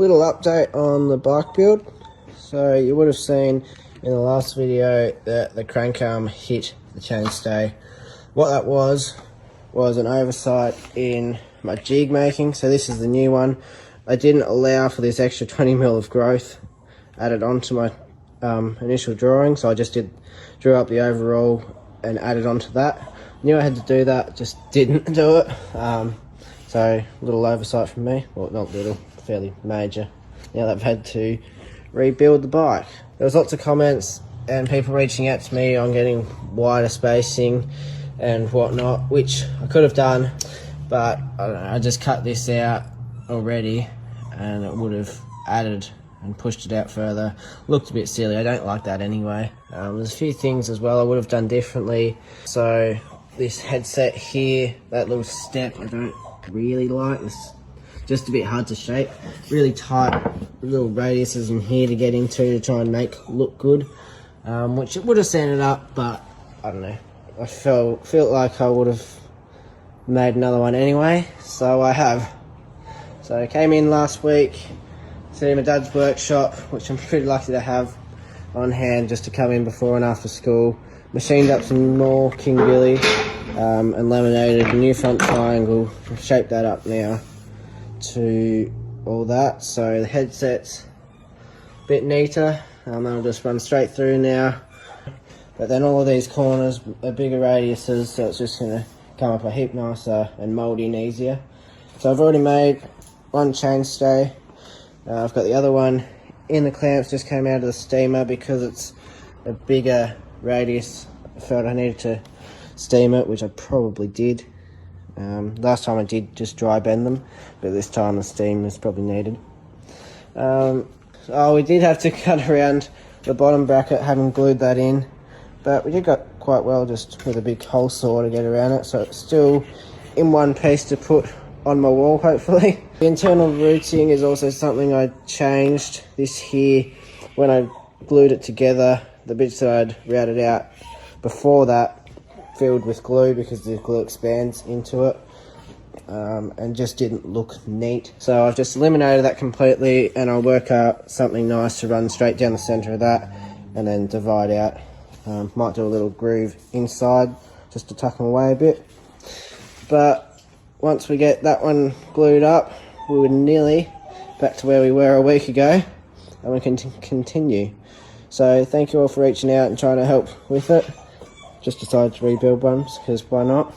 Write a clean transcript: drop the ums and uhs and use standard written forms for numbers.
Little update on the bike build. So you would have seen in the last video that the crank arm hit the chainstay. What that was an oversight in my jig making. So this is the new one. I didn't allow for this extra 20mm of growth added onto my initial drawing, so I just drew up the overall and added onto that. Knew I had to do that, just didn't do it. So a little oversight from me. Well, not little, fairly major. Now that I've had to rebuild the bike. There was lots of comments and people reaching out to me on getting wider spacing and whatnot, which I could have done, but I don't know, I just cut this out already and it would have added and pushed it out further. Looked a bit silly. I don't like that anyway. There's a few things as well I would have done differently. So this headset here, that little step, I don't really like. It's just a bit hard to shape. Really tight little radiuses in here to get into to try and make look good, which it would have sanded up, but I don't know. I felt like I would have made another one anyway, so I have. So I came in last week to my dad's workshop, which I'm pretty lucky to have on hand just to come in before and after school. Machined up some more King Billy and laminated a new front triangle. I've shaped that up now to all that, so the headset's a bit neater. That'll just run straight through now. But then all of these corners are bigger radiuses, so it's just going to come up a heap nicer and mould in easier. So I've already made one chainstay. I've got the other one in the clamps, just came out of the steamer because it's a bigger radius. I felt I needed to steam it, which I probably did. Last time I did just dry bend them, but this time the steam is probably needed. We did have to cut around the bottom bracket, having glued that in, but we did got quite well just with a big hole saw to get around it, so it's still in one piece to put on my wall, hopefully. The internal routing is also something I changed. This here, when I glued it together, the bits that I'd routed out before that filled with glue because the glue expands into it, and just didn't look neat. So I've just eliminated that completely, and I'll work out something nice to run straight down the center of that and then divide out. Might do a little groove inside just to tuck them away a bit. But once we get that one glued up, we were nearly back to where we were a week ago, and we can continue. So thank you all for reaching out and trying to help with it. Just decided to rebuild ones because why not?